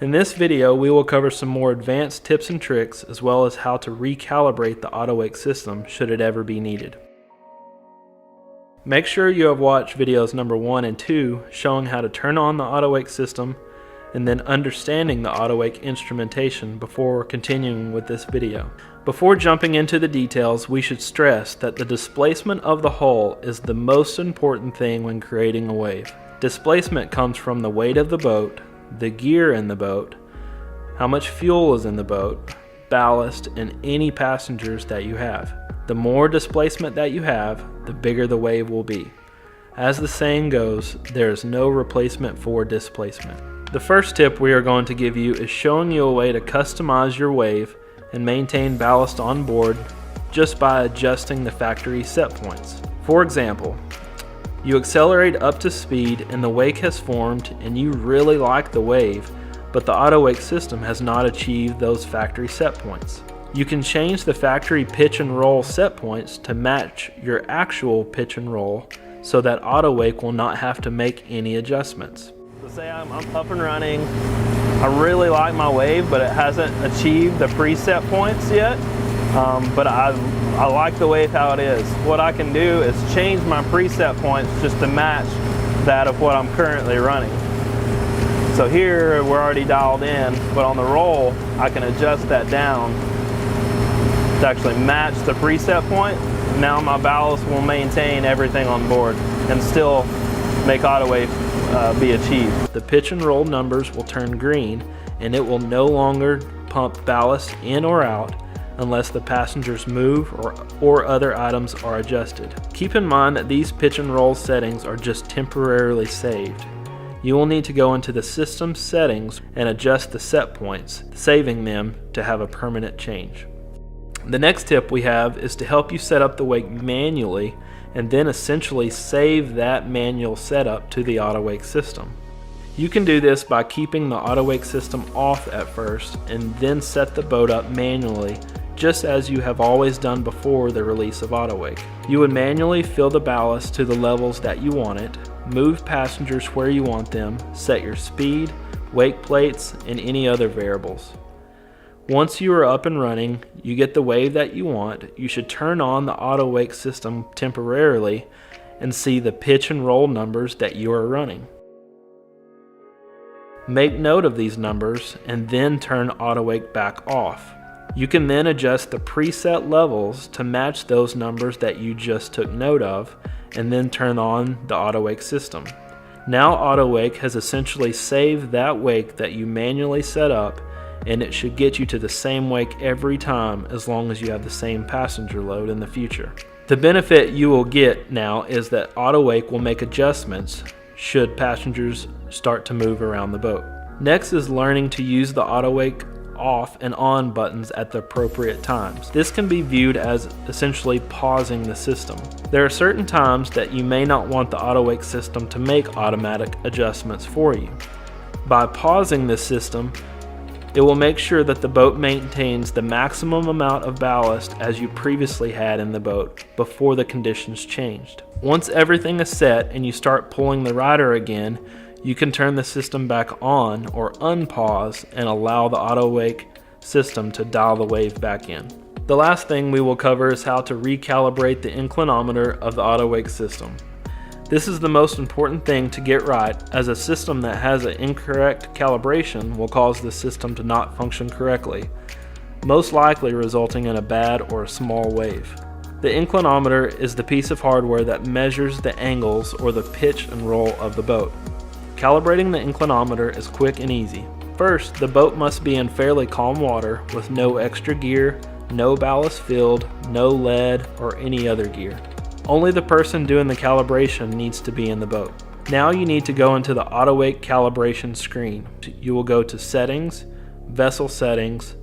In this video, we will cover some more advanced tips and tricks, as well as how to recalibrate the AutoWake system should it ever be needed. Make sure you have watched videos number 1 and 2 showing how to turn on the AutoWake system and then understanding the AutoWake instrumentation before continuing with this video. Before jumping into the details, we should stress that the displacement of the hull is the most important thing when creating a wave. Displacement comes from the weight of the boat, the gear in the boat, how much fuel is in the boat, ballast, and any passengers that you have. The more displacement that you have, the bigger the wave will be. As the saying goes, there is no replacement for displacement. The first tip we are going to give you is showing you a way to customize your wave and maintain ballast on board just by adjusting the factory set points. For example, you accelerate up to speed and the wake has formed and you really like the wave, but the AutoWake system has not achieved those factory set points. You can change the factory pitch and roll set points to match your actual pitch and roll so that AutoWake will not have to make any adjustments. So say I'm up and running, I really like my wave, but it hasn't achieved the preset points yet, but I like the wave how it is. What I can do is change my preset points just to match that of what I'm currently running. So here we're already dialed in, but on the roll I can adjust that down to actually match the preset point. Now my ballast will maintain everything on board and still make AutoWake be achieved. The pitch and roll numbers will turn green and it will no longer pump ballast in or out unless the passengers move or other items are adjusted. Keep in mind that these pitch and roll settings are just temporarily saved. You will need to go into the system settings and adjust the set points, saving them to have a permanent change. The next tip we have is to help you set up the wake manually and then essentially save that manual setup to the AutoWake system. You can do this by keeping the AutoWake system off at first and then set the boat up manually, just as you have always done before the release of AutoWake. You would manually fill the ballast to the levels that you want it, move passengers where you want them, set your speed, wake plates, and any other variables. Once you are up and running, you get the wave that you want, you should turn on the AutoWake system temporarily and see the pitch and roll numbers that you are running. Make note of these numbers and then turn AutoWake back off. You can then adjust the preset levels to match those numbers that you just took note of and then turn on the AutoWake system. Now AutoWake has essentially saved that wake that you manually set up, and it should get you to the same wake every time as long as you have the same passenger load in the future. The benefit you will get now is that AutoWake will make adjustments should passengers start to move around the boat. Next is learning to use the AutoWake off and on buttons at the appropriate times. This can be viewed as essentially pausing the system. There are certain times that you may not want the AutoWake system to make automatic adjustments for you. By pausing this system, it will make sure that the boat maintains the maximum amount of ballast as you previously had in the boat before the conditions changed. Once everything is set and you start pulling the rider again, you can turn the system back on or unpause and allow the AutoWake system to dial the wave back in. The last thing we will cover is how to recalibrate the inclinometer of the AutoWake system. This is the most important thing to get right, as a system that has an incorrect calibration will cause the system to not function correctly, most likely resulting in a bad or a small wave. The inclinometer is the piece of hardware that measures the angles or the pitch and roll of the boat. Calibrating the inclinometer is quick and easy. First, the boat must be in fairly calm water with no extra gear, no ballast filled, no lead, or any other gear. Only the person doing the calibration needs to be in the boat. Now you need to go into the AutoWake calibration screen. You will go to Settings, Vessel Settings,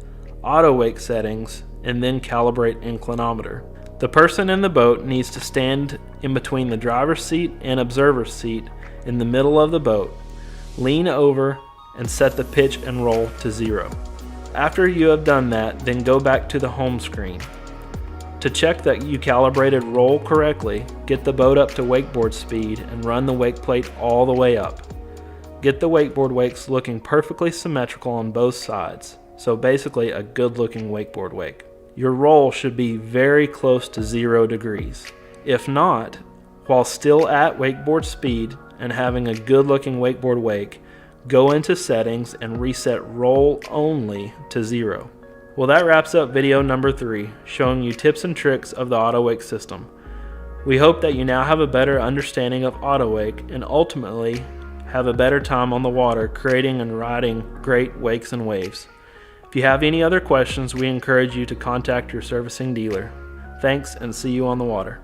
AutoWake Settings, and then Calibrate Inclinometer. The person in the boat needs to stand in between the driver's seat and observer's seat in the middle of the boat, lean over, and set the pitch and roll to 0. After you have done that, then go back to the home screen. To check that you calibrated roll correctly, get the boat up to wakeboard speed and run the wake plate all the way up. Get the wakeboard wakes looking perfectly symmetrical on both sides, so basically a good looking wakeboard wake. Your roll should be very close to 0 degrees. If not, while still at wakeboard speed and having a good looking wakeboard wake, go into settings and reset roll only to 0. Well, that wraps up video number 3, showing you tips and tricks of the AutoWake system. We hope that you now have a better understanding of AutoWake and ultimately have a better time on the water creating and riding great wakes and waves. If you have any other questions, we encourage you to contact your servicing dealer. Thanks, and see you on the water.